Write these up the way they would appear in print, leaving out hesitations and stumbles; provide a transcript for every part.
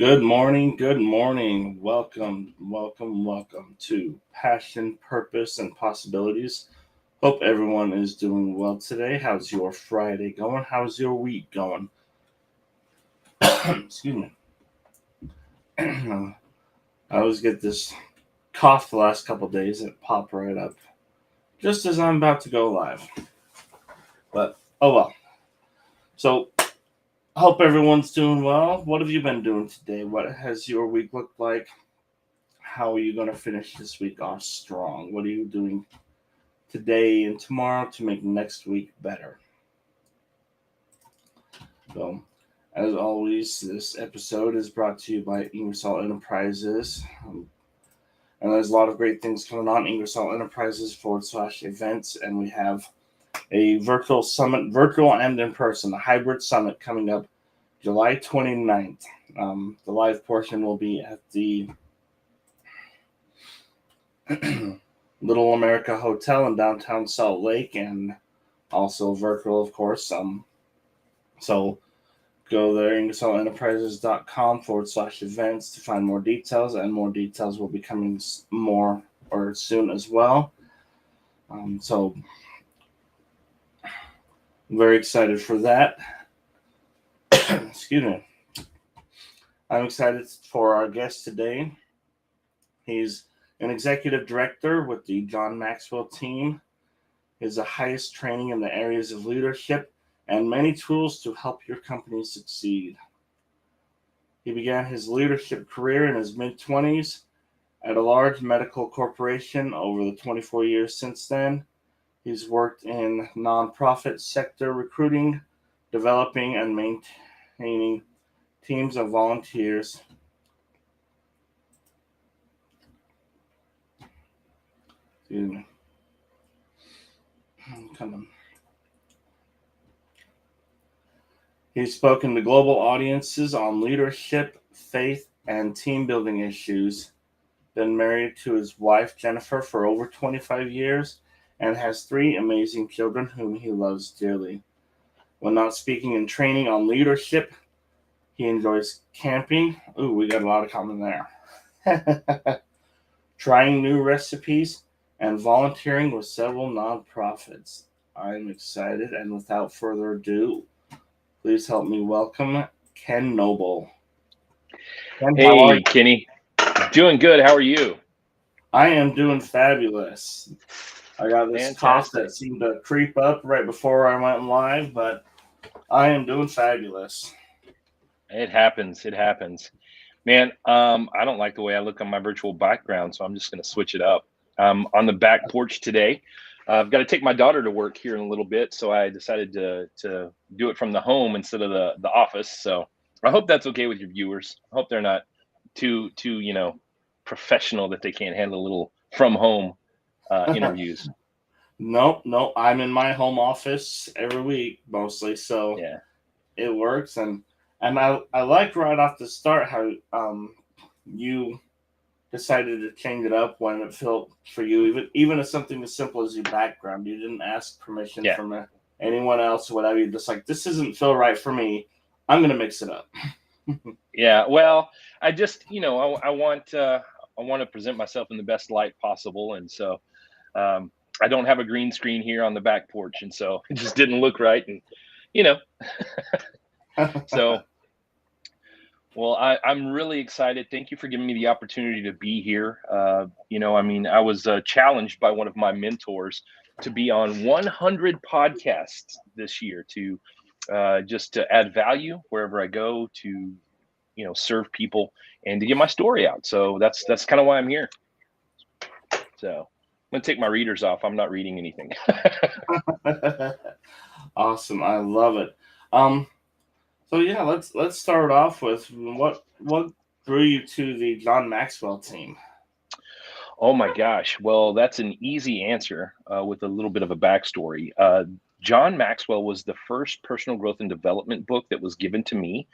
Good morning, good morning. Welcome, welcome, welcome to Passion, Purpose, and Possibilities. Hope everyone is doing well today. How's your Friday going? How's your week going? Excuse me. I always get this cough the last couple days. It popped right up just as I'm about to go live. But oh well. So hope everyone's doing well. What have you been doing today? What has your week looked like? How are you going to finish this week off strong? What are you doing today and tomorrow to make next week better? So, as always, this episode is brought to you by Ingersoll Enterprises. And there's a lot of great things coming on Ingersoll Enterprises /events. And we have a virtual summit, virtual and in person, a hybrid summit coming up July 29th. The live portion will be at the Little America Hotel in downtown Salt Lake, and also virtual, of course. So go there, ingersollenterprises.com /events to find more details, and more details will be coming more or soon as well. So I'm very excited for that. Excuse me. I'm excited for our guest today. He's an executive director with the John Maxwell team. He has the highest training in the areas of leadership and many tools to help your company succeed. He began his leadership career in his mid-20s at a large medical corporation. Over the 24 years since then, he's worked in nonprofit sector recruiting, developing and maintaining teams of volunteers. Excuse me. Come on. He's spoken to global audiences on leadership, faith, and team building issues. Been married to his wife, Jennifer, for over 25 years and has 3 amazing children whom he loves dearly. When not speaking and training on leadership, he enjoys camping. Ooh, we got a lot of common there. Trying new recipes and volunteering with several nonprofits. I'm excited, and without further ado, please help me welcome Ken Noble. Ken, how are Hey, you? Kenny. Doing good. How are you? I am doing fabulous. I got this cough that Fantastic. seemed to creep up right before I went live, but I am doing fabulous. It happens. It happens. Man, I don't like the way I look on my virtual background, so I'm just going to switch it up. On the back porch today. I've got to take my daughter to work here in a little bit, so I decided to do it from the home instead of the office. So I hope that's okay with your viewers. I hope they're not too professional that they can't handle a little from home interviews. Nope, nope. I'm in my home office every week mostly, so Yeah. it works. And I like right off the start how you decided to change it up when it felt for you, even as something as simple as your background. You didn't ask permission Yeah. from anyone else or whatever. You're just like, this doesn't feel right for me. I'm gonna mix it up. Yeah, well, I just, I want to present myself in the best light possible, and so um, I don't have a green screen here on the back porch, and so it just didn't look right, and you know, so well, I'm really excited. Thank you for giving me the opportunity to be here. I was challenged by one of my mentors to be on 100 podcasts this year to just to add value wherever I go to serve people and to get my story out. So that's kind of why I'm here. So I'm gonna take my readers off. I'm not reading anything. Awesome, I love it. Um, so yeah, let's start off with what drew you to the John Maxwell team. Oh my gosh. Well, that's an easy answer with a little bit of a backstory. John Maxwell was the first personal growth and development book that was given to me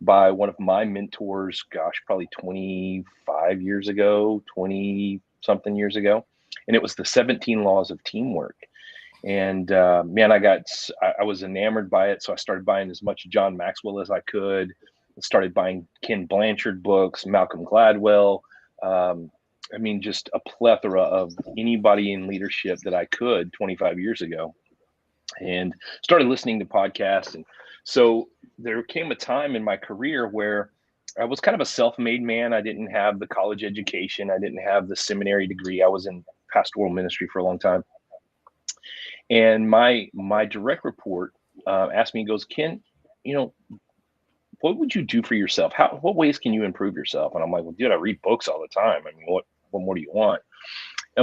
by one of my mentors, gosh, probably 25 years ago, 20 something years ago. And it was the 17 Laws of Teamwork. And man, I was enamored by it. So I started buying as much John Maxwell as I could. started buying Ken Blanchard books, Malcolm Gladwell. I mean, just a plethora of anybody in leadership that I could 25 years ago, and started listening to podcasts. And so there came a time in my career where I was kind of a self-made man. I didn't have the college education. I didn't have the seminary degree. I was in pastoral ministry for a long time. And my direct report asked me, he goes, Ken, you know, what would you do for yourself? What ways can you improve yourself? And I'm like, well, dude, I read books all the time. I mean, what more do you want?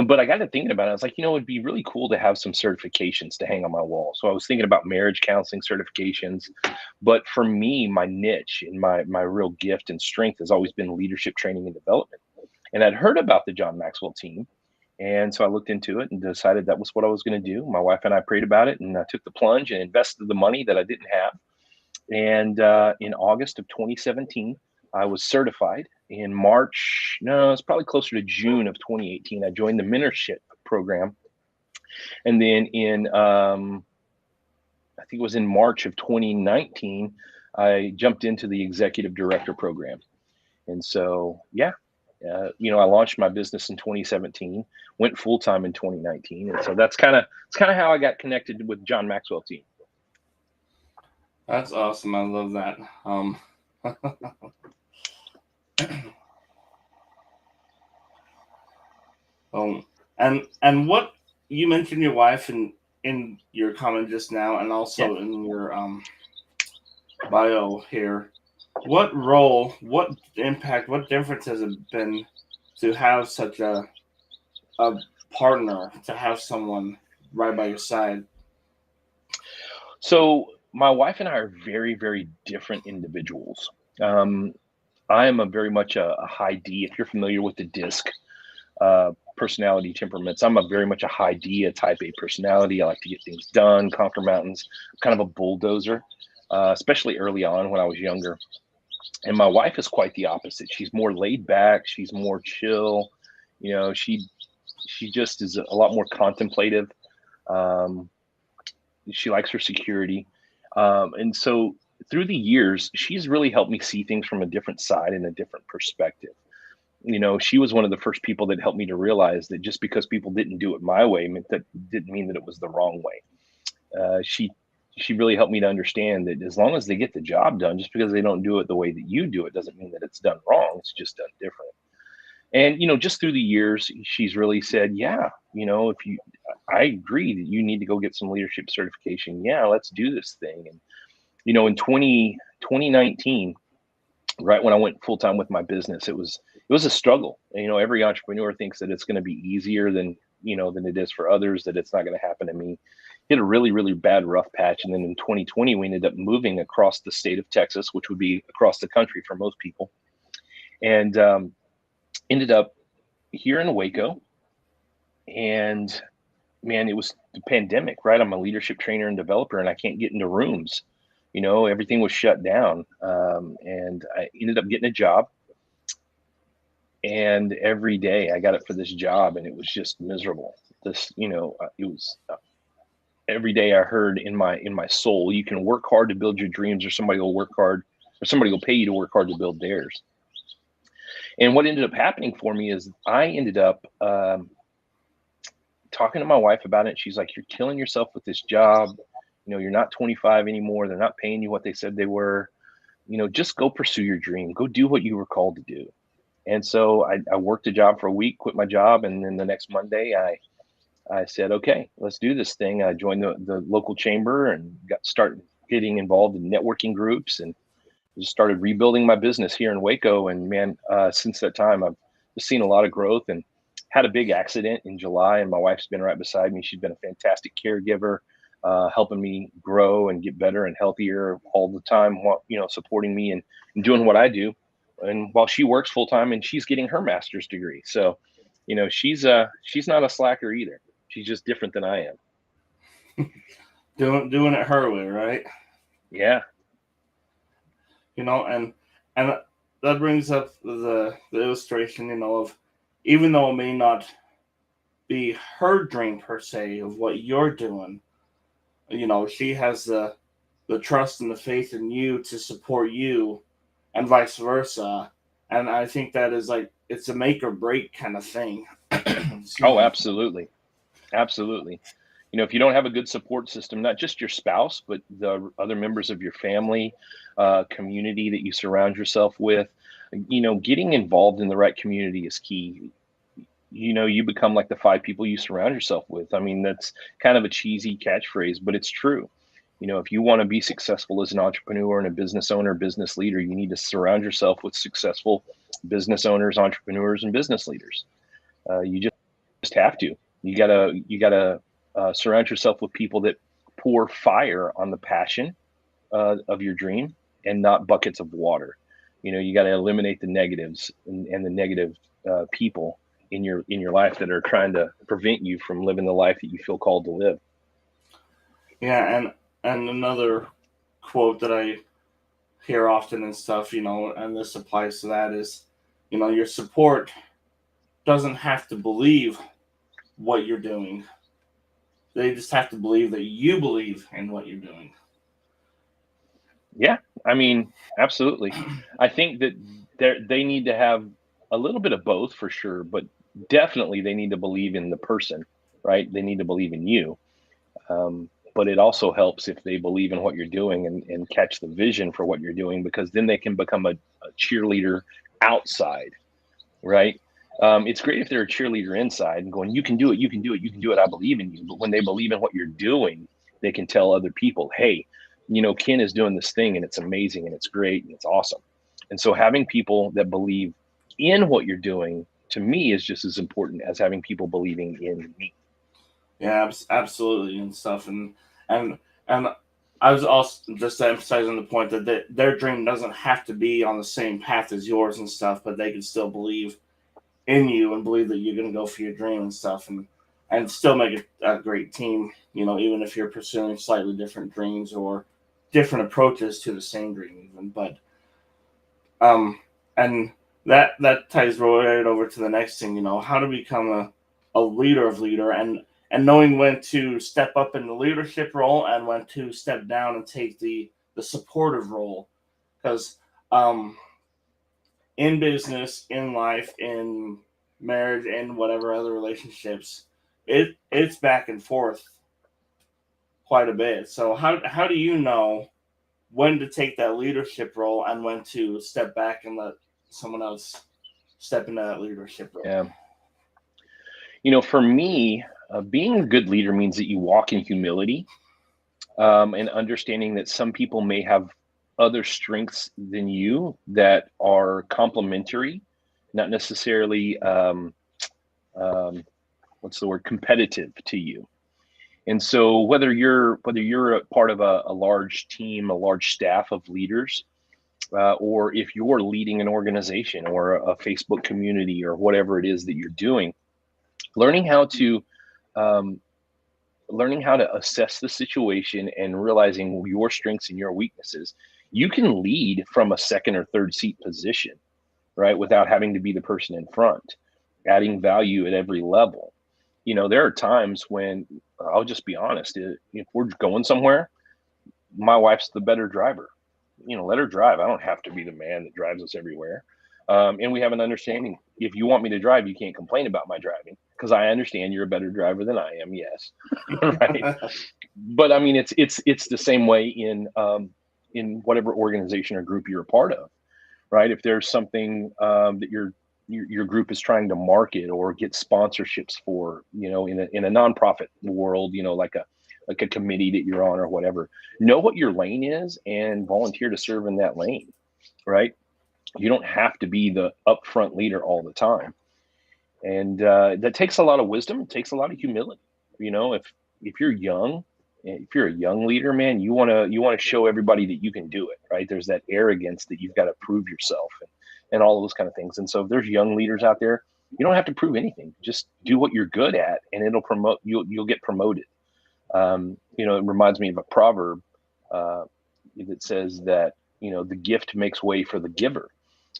But I got to thinking about it. I was like, it'd be really cool to have some certifications to hang on my wall. So I was thinking about marriage counseling certifications. But for me, my niche and my real gift and strength has always been leadership training and development. And I'd heard about the John Maxwell team. And so I looked into it and decided that was what I was going to do. My wife and I prayed about it, and I took the plunge and invested the money that I didn't have. And in August of 2017, I was certified. In March, no, it's probably closer to June of 2018, I joined the mentorship program. And then I think it was in March of 2019, I jumped into the executive director program. And so, yeah, I launched my business in 2017, went full time in 2019. And so it's kind of how I got connected with John Maxwell team. That's awesome. I love that. And what you mentioned your wife in your comment just now, and also in your bio here. What role, what impact, what difference has it been to have such a partner, to have someone right by your side? So my wife and I are very, very different individuals. I am very much a high D. If you're familiar with the DISC personality temperaments, I'm very much a high D, a type A personality. I like to get things done, conquer mountains. I'm kind of a bulldozer, especially early on when I was younger. And my wife is quite the opposite. She's more laid back. She's more chill. She just is a lot more contemplative. She likes her security. And so through the years, she's really helped me see things from a different side and a different perspective. She was one of the first people that helped me to realize that just because people didn't do it my way didn't mean that it was the wrong way. She really helped me to understand that as long as they get the job done, just because they don't do it the way that you do it doesn't mean that it's done wrong. It's just done different. And, just through the years, she's really said, yeah, I agree that you need to go get some leadership certification. Yeah, let's do this thing. And, in 2019, right when I went full time with my business, it was a struggle. Every entrepreneur thinks that it's going to be easier than it is for others, that it's not going to happen to me. Hit a really, really bad rough patch. And then in 2020, we ended up moving across the state of Texas, which would be across the country for most people. And ended up here in Waco. And man, it was the pandemic, right? I'm a leadership trainer and developer, and I can't get into rooms. Everything was shut down. And I ended up getting a job. And every day I got it for this job, and it was just miserable. It was every day I heard in my soul, you can work hard to build your dreams, or somebody will work hard, or somebody will pay you to work hard to build theirs. And what ended up happening for me is I ended up talking to my wife about it. She's like, you're killing yourself with this job. You're not 25 anymore. They're not paying you what they said they were. Just go pursue your dream. Go do what you were called to do. And so I worked a job for a week, quit my job. And then the next Monday, I said, okay, let's do this thing. I joined the local chamber and started getting involved in networking groups, and just started rebuilding my business here in Waco. And man, since that time, I've just seen a lot of growth, and had a big accident in July, and my wife's been right beside me. She's been a fantastic caregiver, helping me grow and get better and healthier all the time, supporting me and doing what I do. And while she works full time, and she's getting her master's degree. So, she's not a slacker either. She's just different than I am. Doing it her way, right? Yeah. And that brings up the illustration, of, even though it may not be her dream per se of what you're doing, she has the trust and the faith in you to support you and vice versa. And I think that is like, it's a make or break kind of thing. Excuse Oh, me. absolutely. Absolutely. If you don't have a good support system, not just your spouse, but the other members of your family, community that you surround yourself with, getting involved in the right community is key. You become like the five people you surround yourself with. I mean, that's kind of a cheesy catchphrase, but it's true. If you want to be successful as an entrepreneur and a business owner, business leader, you need to surround yourself with successful business owners, entrepreneurs, and business leaders. You just have to. You gotta surround yourself with people that pour fire on the passion of your dream and not buckets of water. You got to eliminate the negatives and the negative people in your life that are trying to prevent you from living the life that you feel called to live. Yeah, and another quote that I hear often and stuff, and this applies to that is, your support doesn't have to believe what you're doing. They just have to believe that you believe in what you're doing. Yeah, I mean, absolutely. I think that they need to have a little bit of both for sure, but definitely they need to believe in the person, right? They need to believe in you. But it also helps if they believe in what you're doing and catch the vision for what you're doing, because then they can become a cheerleader outside, right? It's great if they're a cheerleader inside and going, you can do it, you can do it, you can do it. I believe in you. But when they believe in what you're doing, they can tell other people, hey, Ken is doing this thing and it's amazing and it's great and it's awesome. And so having people that believe in what you're doing, to me, is just as important as having people believing in me. Yeah, absolutely and stuff, and and I was also just emphasizing the point that their dream doesn't have to be on the same path as yours and stuff, but they can still believe in you and believe that you're going to go for your dream and stuff, and still make a great team. Even if you're pursuing slightly different dreams or different approaches to the same dream, even. But and that ties right over to the next thing. How to become a leader of leader, and knowing when to step up in the leadership role and when to step down and take the supportive role, because in business, in life, in marriage, and whatever other relationships, it's back and forth quite a bit. So how do you know when to take that leadership role and when to step back and let someone else step into that leadership role? Yeah. For me, being a good leader means that you walk in humility, and understanding that some people may have other strengths than you that are complementary, not necessarily what's the word, competitive to you. And so whether you're a part of a large team, a large staff of leaders, or if you're leading an organization or a Facebook community or whatever it is that you're doing, learning how to um, learning how to assess the situation and realizing your strengths and your weaknesses, you can lead from a second or third seat position, right? Without having to be the person in front, adding value at every level. There are times when, I'll just be honest, if we're going somewhere, my wife's the better driver. Let her drive. I don't have to be the man that drives us everywhere. And we have an understanding. If you want me to drive, you can't complain about my driving, because I understand you're a better driver than I am. Yes, right. But I mean, it's the same way in whatever organization or group you're a part of, right? If there's something that your group is trying to market or get sponsorships for, in a nonprofit world, like a committee that you're on or whatever, know what your lane is and volunteer to serve in that lane, right? You don't have to be the upfront leader all the time, and that takes a lot of wisdom. It takes a lot of humility. If you're young, if you're a young leader, man, you want to show everybody that you can do it, right? There's that arrogance that you've got to prove yourself, and all of those kind of things. And so if there's young leaders out there, you don't have to prove anything. Just do what you're good at, and it'll promote you'll get promoted. It reminds me of a proverb that says that, the gift makes way for the giver.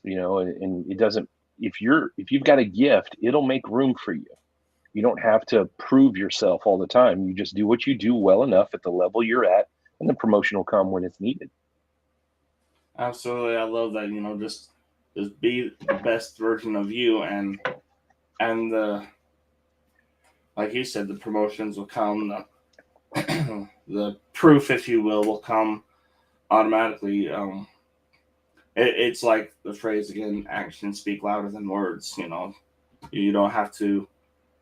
And it doesn't. If you've got a gift, it'll make room for you. You don't have to prove yourself all the time. You just do what you do well enough at the level you're at, and the promotion will come when it's needed. Absolutely, I love that. Just be the best version of you, and the like you said, the promotions will come, the proof, if you will come automatically. It's like the phrase again: actions speak louder than words. You don't have to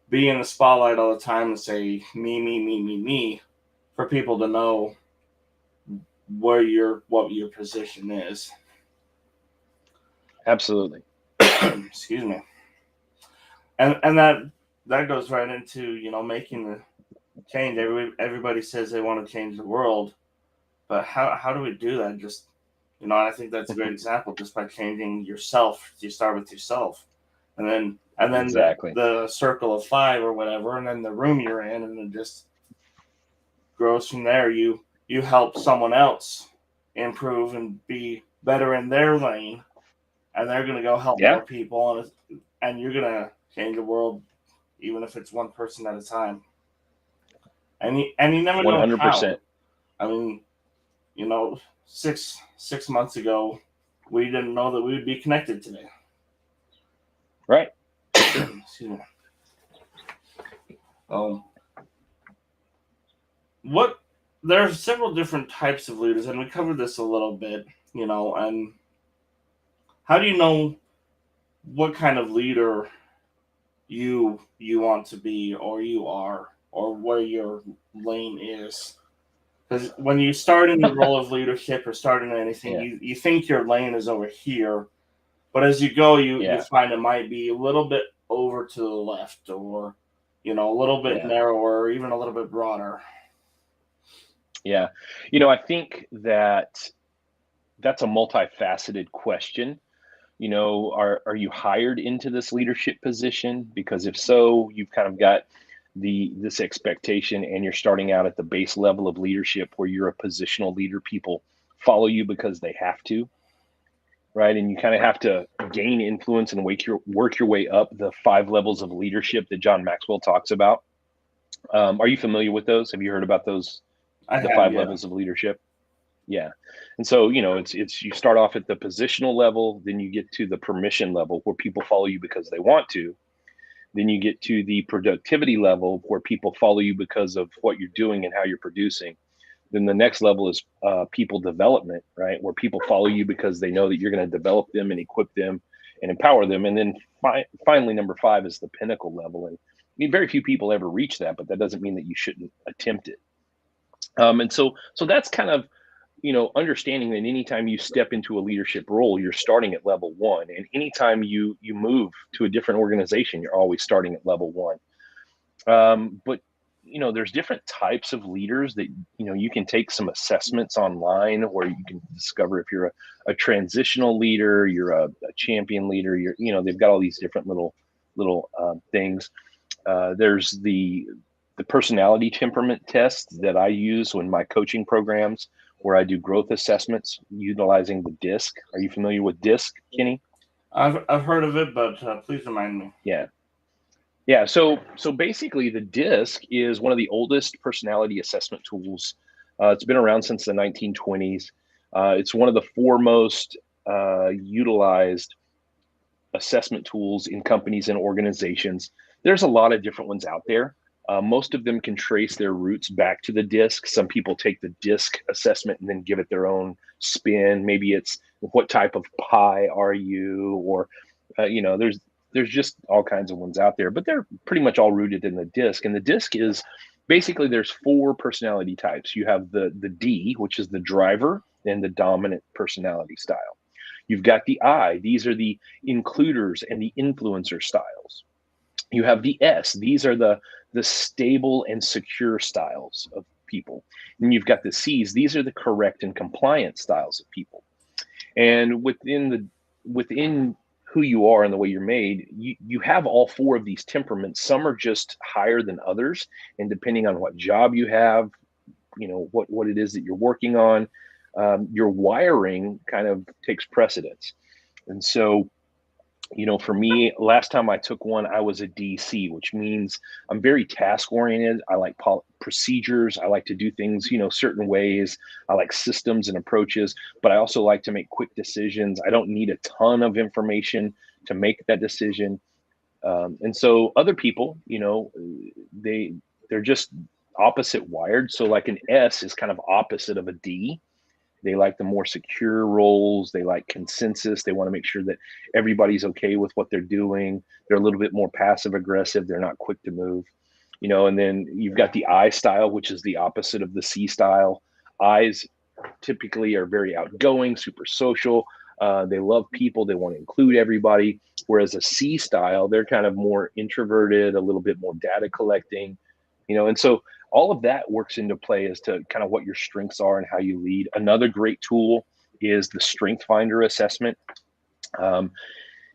be in the spotlight all the time and say me, me, me, me, me for people to know what your position is. Absolutely. Excuse me. And that goes right into making the change. Everybody says they want to change the world, but how do we do that? Just I think that's a great example. Just by changing yourself, you start with yourself, and then Exactly. the circle of five or whatever, and then the room you're in, and it just grows from there. You help someone else improve and be better in their lane, and they're gonna go help Yeah. more people, and you're gonna change the world, even if it's one person at a time. And you never know how. 100%. I mean, you know, six months ago, we didn't know that we would be connected today. Right. Excuse me. Um, what there are several different types of leaders, and we covered this a little bit. And how do you know what kind of leader you want to be, or you are, or where your lane is? Because when you start in the role of leadership or start in anything, Yeah. you think your lane is over here, but as you go, you Yeah. find it might be a little bit over to the left, or a little bit Yeah. narrower, or even a little bit broader. Yeah. I think that's a multifaceted question. Are you hired into this leadership position? Because if so, you've kind of got this expectation, and you're starting out at the base level of leadership where you're a positional leader. People follow you because they have to, right? And you kind of have to gain influence and work your way up the 5 levels of leadership that John Maxwell talks about. Are you familiar with those? Have you heard about those, I the have, five yeah. levels of leadership? Yeah. And so, it's you start off at the positional level, then you get to the permission level where people follow you because they want to. Then you get to the productivity level where people follow you because of what you're doing and how you're producing. Then the next level is people development, right? Where people follow you because they know that you're going to develop them and equip them and empower them. And then finally, number 5 is the pinnacle level. And very few people ever reach that, but that doesn't mean that you shouldn't attempt it. And so that's kind of understanding that anytime you step into a leadership role, you're starting at level 1, and anytime you move to a different organization, you're always starting at level 1. But there's different types of leaders that you can take some assessments online where you can discover if you're a transitional leader, you're a champion leader. They've got all these different little things. There's the personality temperament test that I use in my coaching programs, where I do growth assessments utilizing the DISC. Are you familiar with DISC, Kenny? I've heard of it, but please remind me. Yeah. Yeah. So basically, the DISC is one of the oldest personality assessment tools. It's been around since the 1920s. It's one of the foremost utilized assessment tools in companies and organizations. There's a lot of different ones out there. Most of them can trace their roots back to the DISC. Some people take the DISC assessment and then give it their own spin. Maybe it's what type of pie are you, or there's just all kinds of ones out there, but they're pretty much all rooted in the DISC. And the DISC is basically, there's 4 personality types. You have the D, which is the driver and the dominant personality style. You've got the I. These are the includers and the influencer styles. You have the S. These are the stable and secure styles of people. And you've got the C's. These are the correct and compliant styles of people. And within who you are and the way you're made, you have all 4 of these temperaments. Some are just higher than others, and depending on what job you have, what it is that you're working on, your wiring kind of takes precedence. And so For me, last time I took one, I was a DC, which means I'm very task oriented. I like procedures. I like to do things, certain ways. I like systems and approaches, but I also like to make quick decisions. I don't need a ton of information to make that decision. And so other people, they're just opposite wired. So like an S is kind of opposite of a D. They like the more secure roles. They like consensus. They want to make sure that everybody's okay with what they're doing. They're a little bit more passive aggressive. They're not quick to move, and then you've got the I style, which is the opposite of the C style. I's typically are very outgoing, super social. They love people. They want to include everybody. Whereas a C style, they're kind of more introverted, a little bit more data collecting, and so all of that works into play as to kind of what your strengths are and how you lead. Another great tool is the Strength Finder assessment.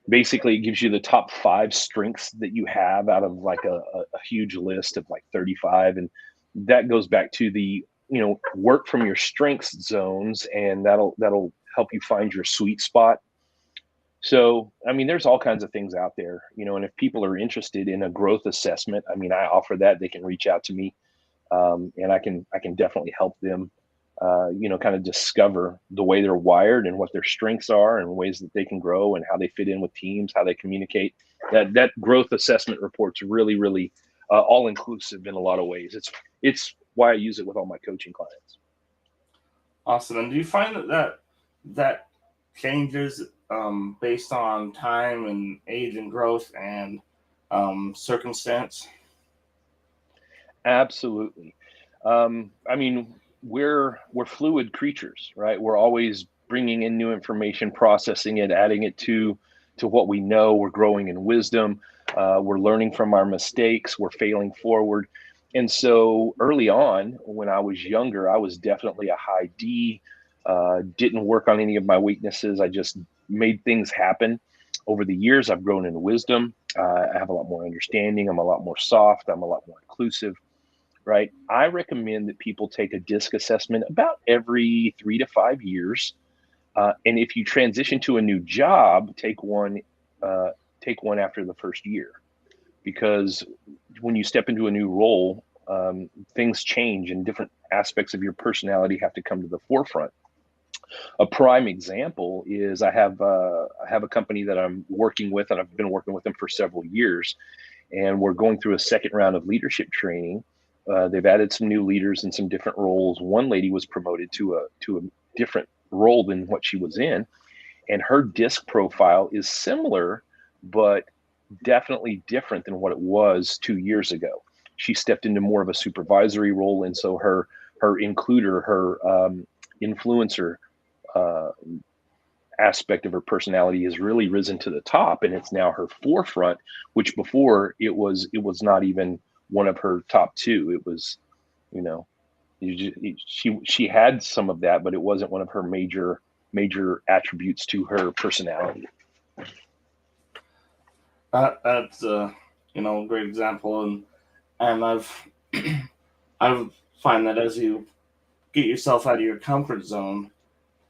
Basically, it gives you the top 5 strengths that you have out of like a huge list of like 35. And that goes back to the, work from your strengths zones, and that'll help you find your sweet spot. So, I mean, there's all kinds of things out there, and if people are interested in a growth assessment, I mean, I offer that. They can reach out to me, and I can definitely help them, kind of discover the way they're wired and what their strengths are and ways that they can grow and how they fit in with teams, how they communicate. That growth assessment report's really, really all inclusive in a lot of ways. It's why I use it with all my coaching clients. Awesome. And do you find that changes based on time and age and growth and circumstance? Absolutely. I mean, we're fluid creatures, right? We're always bringing in new information, processing it, adding it to what we know. We're growing in wisdom. We're learning from our mistakes. We're failing forward. And so early on, when I was younger, I was definitely a high D. Didn't work on any of my weaknesses. I just made things happen. Over the years, I've grown in wisdom. I have a lot more understanding. I'm a lot more soft. I'm a lot more inclusive. Right. I recommend that people take a DISC assessment about every 3 to 5 years. And if you transition to a new job, take one after the first year, because when you step into a new role, things change and different aspects of your personality have to come to the forefront. A prime example is I have a company that I'm working with, and I've been working with them for several years, and we're going through a second round of leadership training. They've added some new leaders in some different roles. One lady was promoted to a different role than what she was in, and her DISC profile is similar, but definitely different than what it was 2 years ago. She stepped into more of a supervisory role, and so her includer, her influencer aspect of her personality has really risen to the top, and it's now her forefront, which before it was not even one of her top 2. It was, she had some of that, but it wasn't one of her major attributes to her personality. That's a great example, and I've find that as you get yourself out of your comfort zone,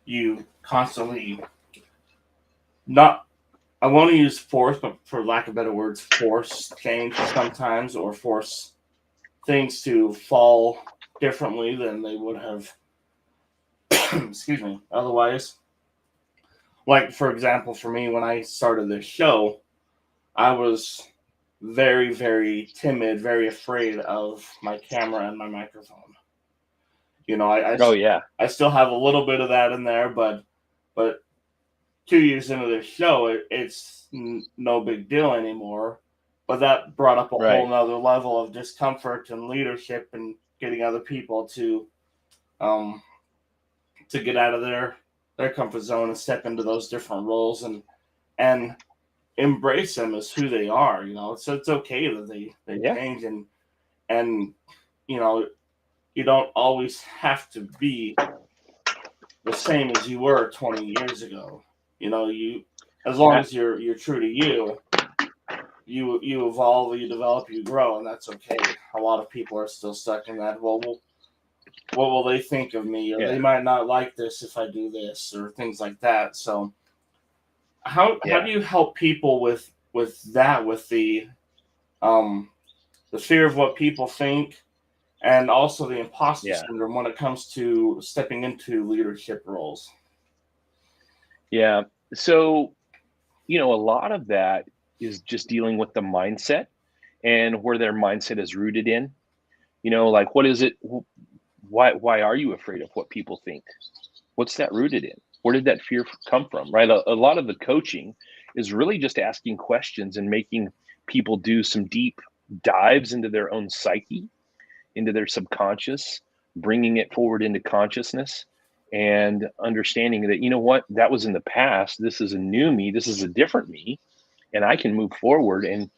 you constantly not, I want to use force, but for lack of better words, force change sometimes, or force things to fall differently than they would have excuse me, otherwise. Like, for example, for me, when I started this show, I was very, very timid, very afraid of my camera and my microphone. Oh yeah, I still have a little bit of that in there, but 2 years into the show, it's no big deal anymore. But that brought up a whole nother level of discomfort and leadership and getting other people to get out of their comfort zone and step into those different roles and embrace them as who they are. So it's okay that they change, and you don't always have to be the same as you were 20 years ago. You as long as you're true to you evolve, you develop, you grow, and that's okay. A lot of people are still stuck in that. Well, what will they think of me? Or they might not like this if I do this, or things like that. So how Yeah. do you help people with that, with the fear of what people think, and also the imposter Yeah. syndrome when it comes to stepping into leadership roles? Yeah. So, a lot of that is just dealing with the mindset and where their mindset is rooted in. Like, what is it? Why are you afraid of what people think? What's that rooted in? Where did that fear come from? Right. A lot of the coaching is really just asking questions and making people do some deep dives into their own psyche, into their subconscious, bringing it forward into consciousness, and understanding that, what, that was in the past. This is a new me. This is a different me, and I can move forward. And,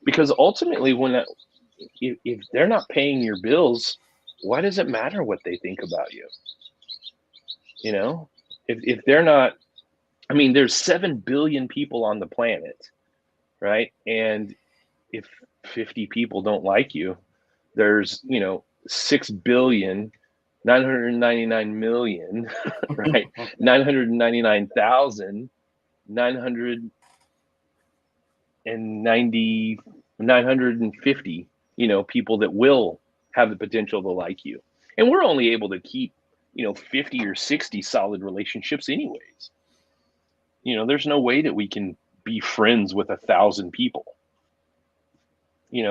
because ultimately, if they're not paying your bills, why does it matter what they think about you? You know, if they're not, I mean, there's 7 billion people on the planet, right? And if 50 people don't like you, there's 6 billion 999 million, right? 999,990 950, people that will have the potential to like you. And we're only able to keep 50 or 60 solid relationships anyways. There's no way that we can be friends with 1,000 people.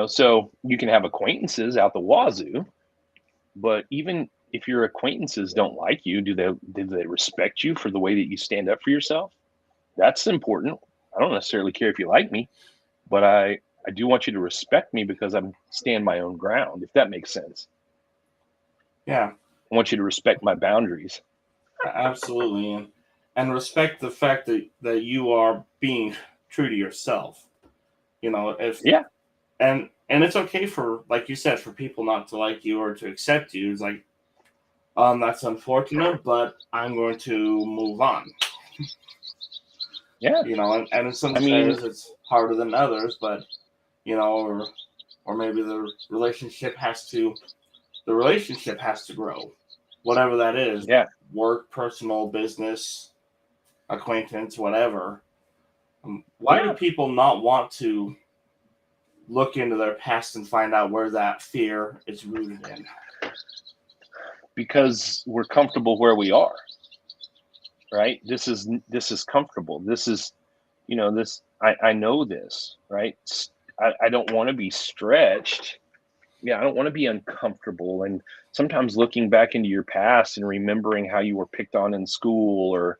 So you can have acquaintances out the wazoo, but even if your acquaintances don't like you, do they respect you for the way that you stand up for yourself? That's important. I don't necessarily care if you like me, but I do want you to respect me because I'm stand my own ground, if that makes sense. Yeah, I want you to respect my boundaries. absolutely, and respect the fact that you are being true to yourself. If Yeah. and it's okay for, like you said, for people not to like you or to accept you. It's like, that's unfortunate, but I'm going to move on. Yeah. And in some I mean, areas it's harder than others, but or maybe the relationship has to grow, whatever that is, yeah. work, personal, business, acquaintance, whatever. Why do Yeah. people not want to look into their past and find out where that fear is rooted in? Because we're comfortable where we are, right? This is comfortable. This is, this, I know this, right? I don't want to be stretched. Yeah, I don't want to be uncomfortable. And sometimes looking back into your past and remembering how you were picked on in school, or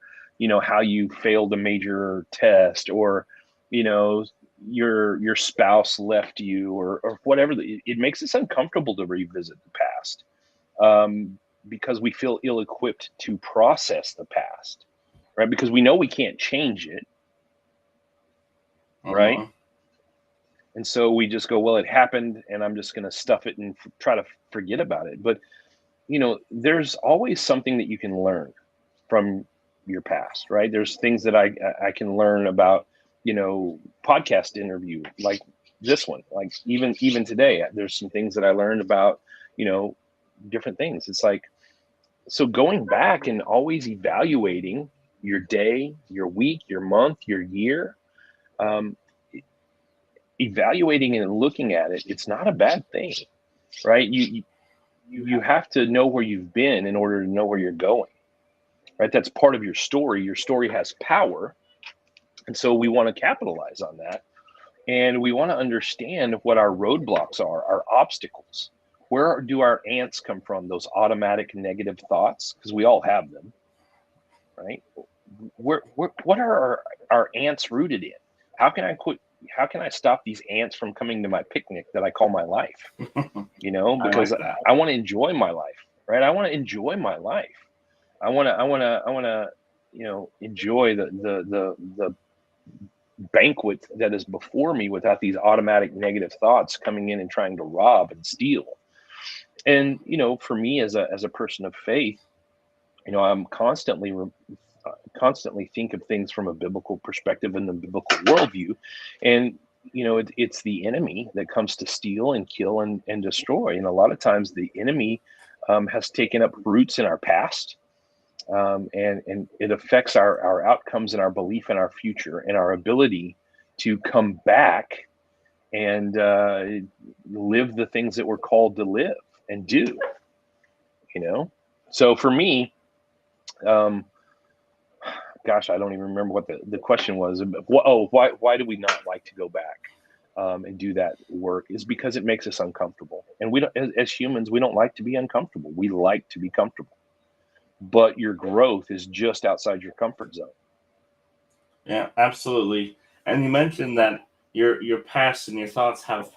how you failed a major test, or you know your spouse left you, or whatever, it makes us uncomfortable to revisit the past, because we feel ill-equipped to process the past, right? Because we know we can't change it, right? Uh-huh. And so we just go, well, it happened, and I'm just going to stuff it and try to forget about it. But there's always something that you can learn from your past, right? There's things that I can learn about, podcast interview like this one, like even today, there's some things that I learned about, you know, different things. It's like, so going back and always evaluating your day, your week, your month, your year, um, evaluating and looking at it, it's not a bad thing, right? You have to know where you've been in order to know where you're going, right? That's part of your story. Your story has power, and so we want to capitalize on that, and we want to understand what our roadblocks are, our obstacles. Where do our ants come from? Those automatic negative thoughts, because we all have them, right? What are our ants rooted in? How can I quit? How can I stop these ants from coming to my picnic that I call my life? I Because like that. I want to enjoy my life, right? I want to enjoy my life. I want to enjoy the banquet that is before me without these automatic negative thoughts coming in and trying to rob and steal. And for me, as a person of faith, I'm constantly think of things from a biblical perspective and the biblical worldview. And it's the enemy that comes to steal and kill and destroy. And a lot of times the enemy has taken up roots in our past, and it affects our outcomes and our belief in our future and our ability to come back and live the things that we're called to live and do. So for me, um, gosh, I don't even remember what the question was. Why do we not like to go back and do that work? Is because it makes us uncomfortable, and we don't, as humans, we don't like to be uncomfortable. We like to be comfortable, but your growth is just outside your comfort zone. Yeah, absolutely. And you mentioned that your past and your thoughts have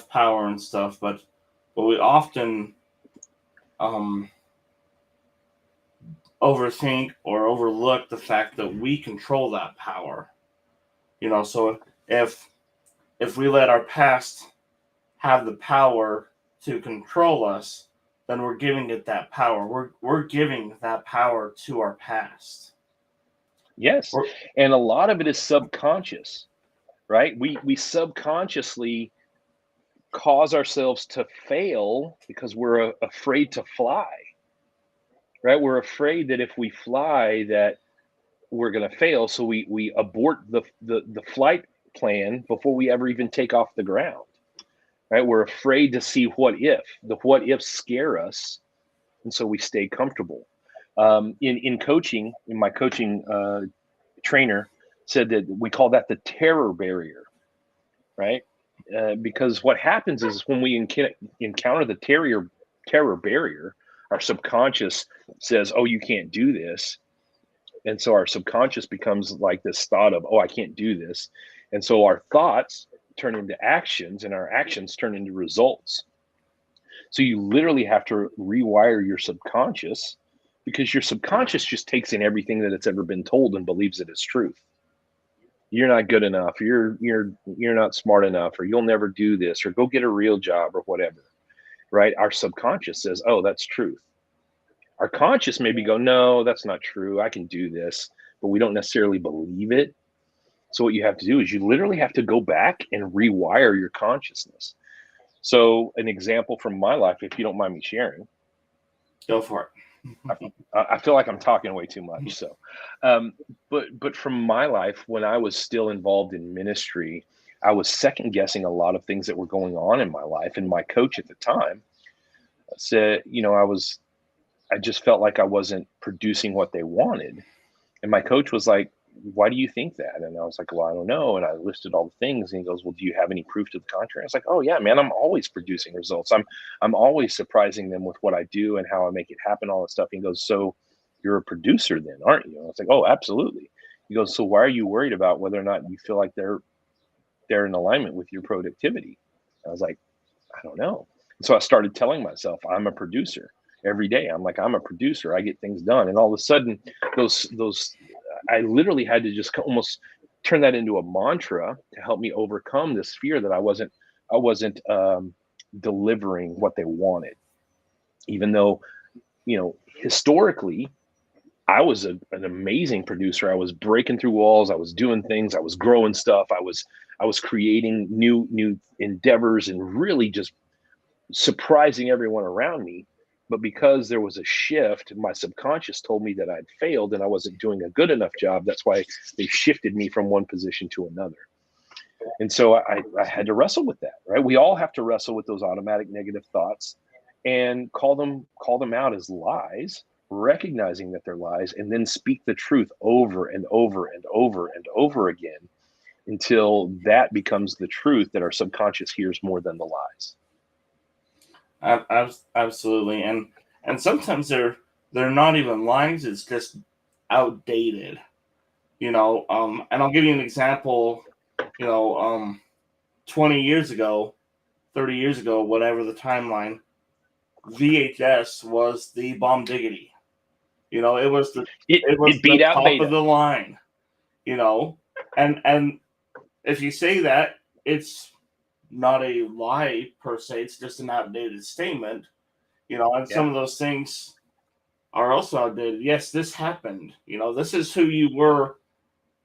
power and stuff, but we often um, overthink or overlook the fact that we control that power. So if we let our past have the power to control us, then we're giving it that power. We're giving that power to our past. Yes, We're, and a lot of it is subconscious, right? We subconsciously cause ourselves to fail because we're afraid to fly, right? We're afraid that if we fly that we're going to fail, so we abort the flight plan before we ever even take off the ground, right? We're afraid to see the what ifs scare us, and so we stay comfortable. In coaching, in my coaching trainer said that we call that the terror barrier, right? Because what happens is when we encounter the terror barrier, our subconscious says, "Oh, you can't do this," and so our subconscious becomes like this thought of, "Oh, I can't do this," and so our thoughts turn into actions, and our actions turn into results. So you literally have to rewire your subconscious because your subconscious just takes in everything that it's ever been told and believes it is truth. You're not good enough, you're not smart enough, or you'll never do this, or go get a real job, or whatever, right? Our subconscious says, oh, that's truth. Our conscious maybe go, no, that's not true, I can do this, but we don't necessarily believe it. So what you have to do is you literally have to go back and rewire your consciousness. So an example from my life, if you don't mind me sharing. Go for I feel like I'm talking way too much. So, but from my life, when I was still involved in ministry, I was second guessing a lot of things that were going on in my life. And my coach at the time said, I just felt like I wasn't producing what they wanted. And my coach was like, why do you think that? And I was like, well, I don't know. And I listed all the things. And he goes, well, do you have any proof to the contrary? I was like, oh yeah, man, I'm always producing results. I'm always surprising them with what I do and how I make it happen, all that stuff. And he goes, so you're a producer then, aren't you? And I was like, oh, absolutely. He goes, so why are you worried about whether or not you feel like they're in alignment with your productivity? I was like, I don't know. And so I started telling myself I'm a producer every day. I'm like, I'm a producer. I get things done. And all of a sudden, those I literally had to just almost turn that into a mantra to help me overcome this fear that I wasn't delivering what they wanted, even though historically I was an amazing producer. I was breaking through walls. I was doing things. I was growing stuff. I was creating new endeavors and really just surprising everyone around me. But because there was a shift, my subconscious told me that I'd failed and I wasn't doing a good enough job. That's why they shifted me from one position to another. And so I had to wrestle with that, right? We all have to wrestle with those automatic negative thoughts and call them out as lies, recognizing that they're lies, and then speak the truth over and over and over and over again until that becomes the truth that our subconscious hears more than the lies. Absolutely, and sometimes they're not even lines. It's just outdated. And I'll give you an example. 20 years ago, 30 years ago, whatever the timeline, VHS was the bomb diggity. It was It the beat out top of Beta. the line. And if you say that, it's not a lie per se. It's just an outdated statement. And some Yeah. of those things are also outdated. Yes, this happened. This is who you were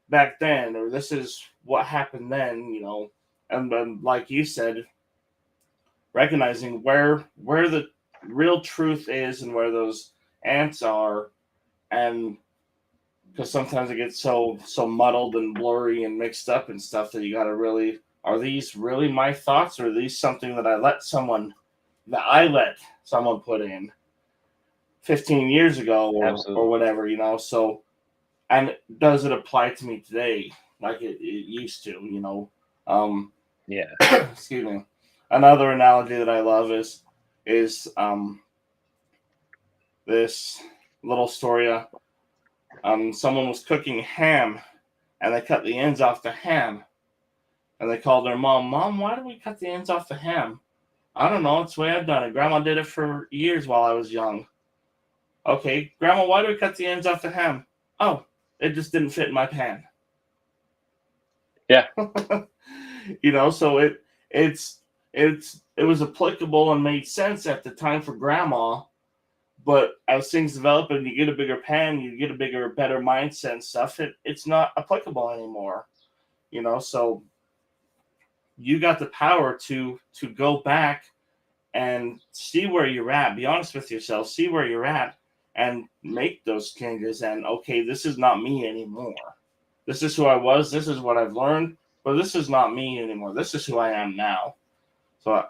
back then, or this is what happened then. And then, like you said, recognizing where the real truth is and where those ants are, and because sometimes it gets so muddled and blurry and mixed up and stuff that you got to really, are these really my thoughts, or are these something that I let someone put in 15 years ago or whatever, you know? So, and does it apply to me today like it used to, you know? Yeah. Excuse me. Another analogy that I love is this little story. Someone was cooking ham, and they cut the ends off the ham, and they called their mom. Mom, why do we cut the ends off the ham? I don't know. It's the way I've done it. Grandma did it for years while I was young. Okay, Grandma, why do we cut the ends off the ham? Oh, it just didn't fit in my pan. Yeah. You know, so it was applicable and made sense at the time for Grandma, but as things develop and you get a bigger pan, you get a bigger, better mindset and stuff, it's not applicable anymore. You know, so you got the power to go back and see where you're at, be honest with yourself, see where you're at, and make those changes. And okay, this is not me anymore. This is who I was. This is what I've learned, but this is not me anymore. This is who I am now. So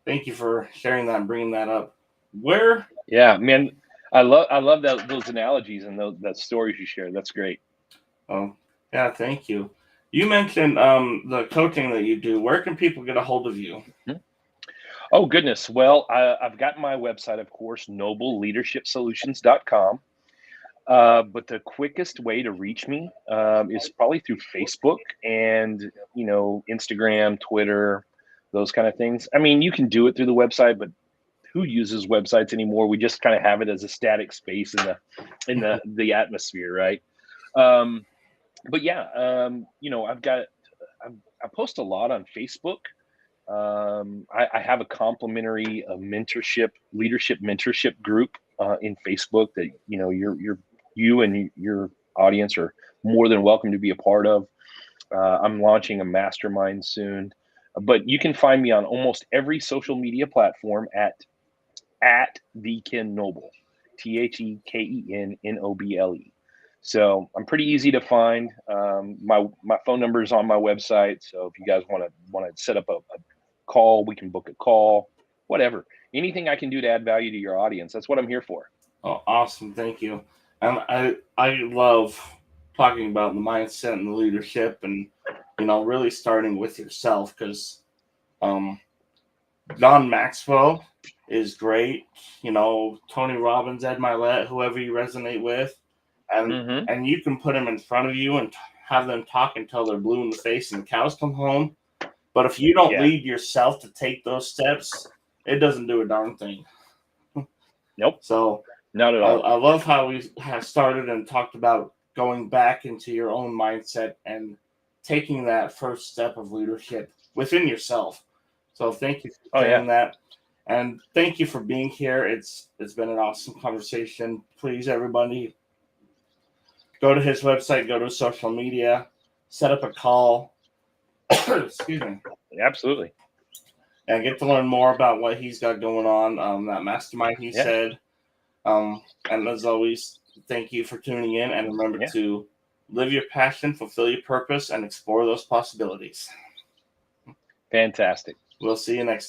thank you for sharing that and bringing that up. Yeah, man, I love those analogies and that stories you share. That's great. Oh, yeah, thank you. You mentioned the coaching that you do. Where can people get a hold of you? Mm-hmm. Oh, goodness. Well, I've got my website, of course, nobleleadershipsolutions.com. But the quickest way to reach me is probably through Facebook and, Instagram, Twitter, those kind of things. I mean, you can do it through the website, but who uses websites anymore? We just kind of have it as a static space in the atmosphere, right? But yeah, I post a lot on Facebook. I have a complimentary leadership mentorship group in Facebook that you and your audience are more than welcome to be a part of. I'm launching a mastermind soon, but you can find me on almost every social media platform at the Ken Noble, TheKenNoble. So I'm pretty easy to find. My phone number is on my website. So if you guys want to set up a call, we can book a call, whatever. Anything I can do to add value to your audience. That's what I'm here for. Oh, awesome. Thank you. And I love talking about the mindset and the leadership and, really starting with yourself, because John Maxwell is great. Tony Robbins, Ed Mylett, whoever you resonate with. And you can put them in front of you and have them talk until they're blue in the face and the cows come home. But if you don't lead yourself to take those steps, it doesn't do a darn thing. Nope. So not at all. I love how we have started and talked about going back into your own mindset and taking that first step of leadership within yourself. So thank you for saying that. And thank you for being here. It's been an awesome conversation. Please, everybody, go to his website, go to his social media, set up a call. Excuse me. Absolutely. And get to learn more about what he's got going on, that mastermind he said. And as always, thank you for tuning in. And remember to live your passion, fulfill your purpose, and explore those possibilities. Fantastic. We'll see you next time.